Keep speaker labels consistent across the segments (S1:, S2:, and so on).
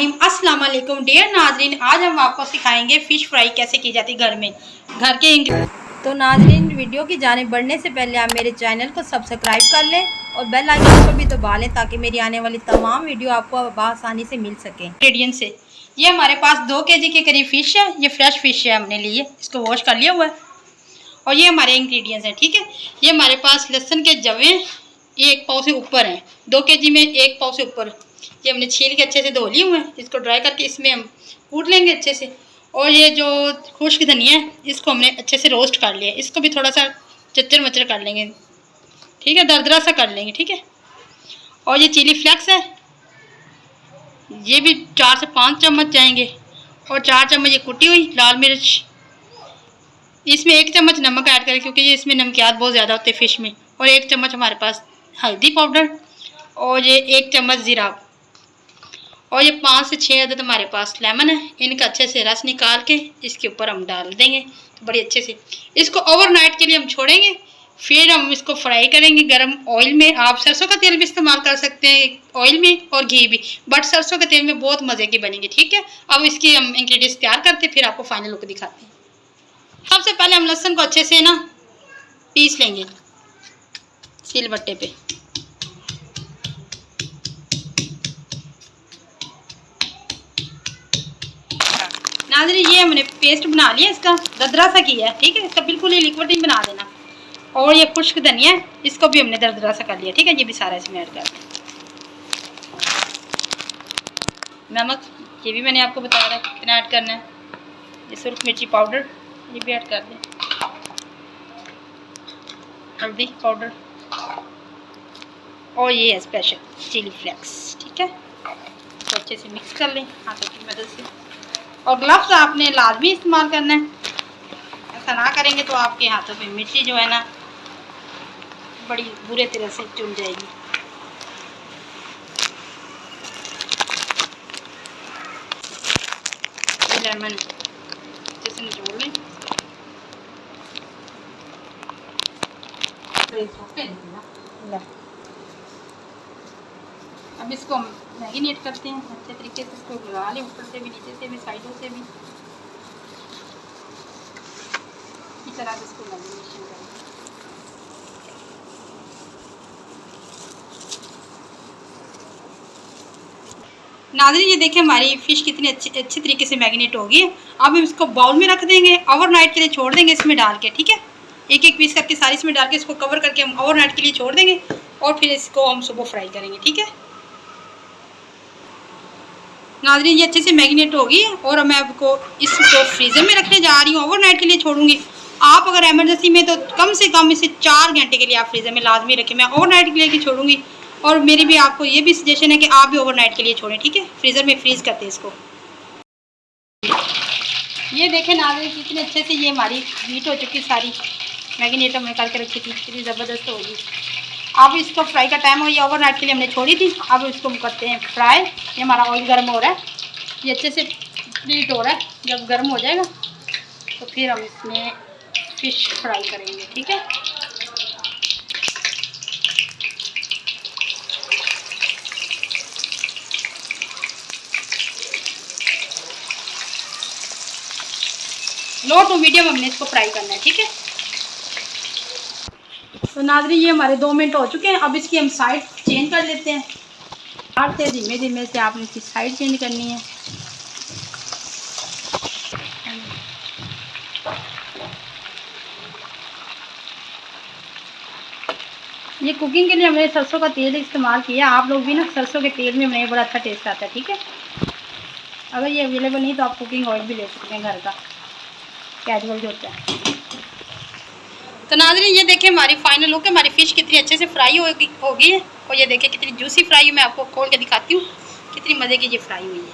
S1: बिस्मिल्लाहिर्रहमानिर्रहीम। अस्सलाम वालेकुम डियर नाजरीन, आज हम आपको सिखाएंगे फ़िश फ्राई कैसे की जाती है घर में, घर के। तो नाजरीन, वीडियो की जाने बढ़ने से पहले आप मेरे चैनल को सब्सक्राइब कर लें और बेल आइकन को भी दबा लें ताकि मेरी आने वाली तमाम वीडियो आपको आसानी से मिल सके। इंग्रेडिएंट से ये हमारे पास 2 केजी के करीब फ़िश है। ये फ्रेश फ़िश है, हमने लिए, इसको वॉश कर लिया हुआ है। और ये हमारे इंग्रेडिएंट्स हैं, ठीक है। ये हमारे पास लहसुन के जवे, ये 1 पाव से ऊपर हैं। 2 केजी में 1 पाव से ऊपर। ये हमने छील के अच्छे से धो लिए हुए हैं। इसको ड्राई करके इसमें हम कूट लेंगे अच्छे से। और ये जो खुश्क धनिया है, इसको हमने अच्छे से रोस्ट कर लिया। इसको भी थोड़ा सा चच्चर मच्चर कर लेंगे, ठीक है, दरदरा सा कर लेंगे, ठीक है। और ये चिली फ्लेक्स है, ये भी 4 से 5 चम्मच जाएंगे। और 4 चम्मच ये कुटी हुई लाल मिर्च। इसमें 1 चम्मच नमक ऐड करें क्योंकि ये इसमें नमकियात बहुत ज़्यादा होते हैं फ़िश में। और 1 चम्मच हमारे पास हल्दी पाउडर। और ये 1 चम्मच ज़ीरा। और ये 5 से 6 अदद हमारे पास लेमन है। इनका अच्छे से रस निकाल के इसके ऊपर हम डाल देंगे तो बड़ी अच्छे से। इसको ओवरनाइट के लिए हम छोड़ेंगे, फिर हम इसको फ्राई करेंगे गर्म ऑयल में। आप सरसों का तेल भी इस्तेमाल कर सकते हैं ऑयल में, और घी भी, बट सरसों के तेल में बहुत मज़े की बनेगी, ठीक है। अब इसकी हम इंग्रेडिएंट्स तैयार करते हैं, फिर आपको फाइनल लुक दिखाते हैं। सबसे पहले हम लहसुन को अच्छे से ना पीस लेंगे सिलबट्टे पे। नाज़रीन, ये हमने पेस्ट बना लिया, इसका दरदरा सा किया है, ठीक है। इसका बिल्कुल ही लिक्विड नहीं बना देना। और ये खुश्क धनिया है, इसको भी हमने दरदरा सा कर लिया, ठीक है। ये भी सारा इसमें ऐड कर दें। नमक, ये भी मैंने आपको बताया था कितना ऐड करना है। ये सुर्ख मिर्ची पाउडर, ये भी ऐड कर दें। हल्दी पाउडर, और ये है स्पेशल चिली फ्लेक्स, ठीक है। तो अच्छे से मिक्स कर लें हाथों की मदद से। और ग्लव्स आपने लाजमी इस्तेमाल करना है, ऐसा ना करेंगे तो आपके हाथों पे मिर्ची जो है ना बड़ी बुरे तरह से चुन जाएगी। लेमन अच्छे से निचोड़ लें। अब इसको हम मैरिनेट करते हैं अच्छे तरीके से। इसको लगा लें ऊपर से भी, नीचे से भी, साइडों से भी, इस तरह से इसको मैरिनेशन करें। नाज़रीन, ये देखिए हमारी फ़िश कितनी अच्छी तरीके से मैरिनेट होगी। अब हम इसको बाउल में रख देंगे, ओवरनाइट के लिए छोड़ देंगे इसमें डाल के, ठीक है। एक एक पीस करके सारी इसमें डाल के इसको कवर करके हम ओवरनाइट के लिए छोड़ देंगे। और फिर इसको हम सुबह फ्राई करेंगे, ठीक है। नाज़रीन, ये अच्छे से मैरिनेट होगी और मैं आपको इसको फ्रीज़र में रखने जा रही हूँ, ओवरनाइट के लिए छोड़ूंगी। आप अगर एमरजेंसी में तो कम से कम इसे 4 घंटे के लिए आप फ्रीज़र में लाजमी रखें। मैं ओवरनाइट के लिए छोड़ूंगी। और मेरी भी आपको ये भी सजेशन है कि आप भी ओवरनाइट के लिए छोड़ें, ठीक है। फ्रीज़र में फ्रीज़ करते हैं इसको। ये देखें नाज़रीन, कितने अच्छे से ये हमारी हीट हो चुकी, सारी मैरिनेट हमने करके रखी थी, कितनी ज़बरदस्त होगी। अब इसको फ्राई का टाइम हो, ये ओवरनाइट के लिए हमने छोड़ी थी। अब इसको हम करते हैं फ्राई। ये हमारा ऑयल गर्म हो रहा है, ये अच्छे से हीट हो रहा है। जब गर्म हो जाएगा तो फिर हम इसमें फ़िश फ्राई करेंगे, ठीक है। लो टू मीडियम हमने इसको फ्राई करना है, ठीक है। तो नाज़रीन, ये हमारे 2 मिनट हो चुके हैं। अब इसकी हम साइड चेंज कर लेते हैं। आटे धीमे धीमे से आपने इसकी साइड चेंज करनी है। ये कुकिंग के लिए हमने सरसों का तेल इस्तेमाल किया। आप लोग भी ना सरसों के तेल में बनाए, बड़ा अच्छा टेस्ट आता है, ठीक है। अगर ये अवेलेबल नहीं तो आप कुकिंग ऑयल भी ले सकते हैं, घर का कैजुअल जो होता है। तो नाज़रीन, ये देखिए हमारी फाइनल लुक है। हमारी फ़िश कितनी अच्छे से फ्राई होगी है। और ये देखिए कितनी जूसी फ्राई है। मैं आपको खोल के दिखाती हूँ कितनी मज़े की ये फ्राई हुई है।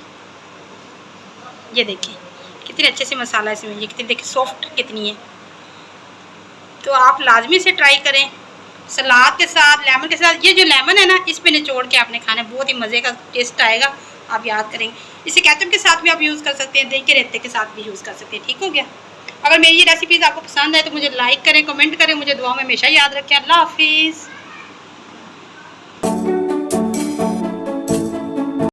S1: ये देखिए कितने अच्छे से मसाला इसमें, ये कितनी देखिए सॉफ्ट कितनी है। तो आप लाजमी से ट्राई करें सलाद के साथ, लेमन के साथ। ये जो लेमन है ना, इस पे निचोड़ के आपने खाना, बहुत ही मज़े का टेस्ट आएगा। आप याद करेंगे। इसे केचप के साथ भी आप यूज़ कर सकते हैं, दही के रेते के साथ भी यूज़ कर सकते हैं, ठीक हो गया। अगर मेरी ये रेसिपीज़ आपको पसंद आए तो मुझे लाइक करें, कमेंट करें, मुझे दुआ में हमेशा याद रखें। अल्लाह हाफिज़।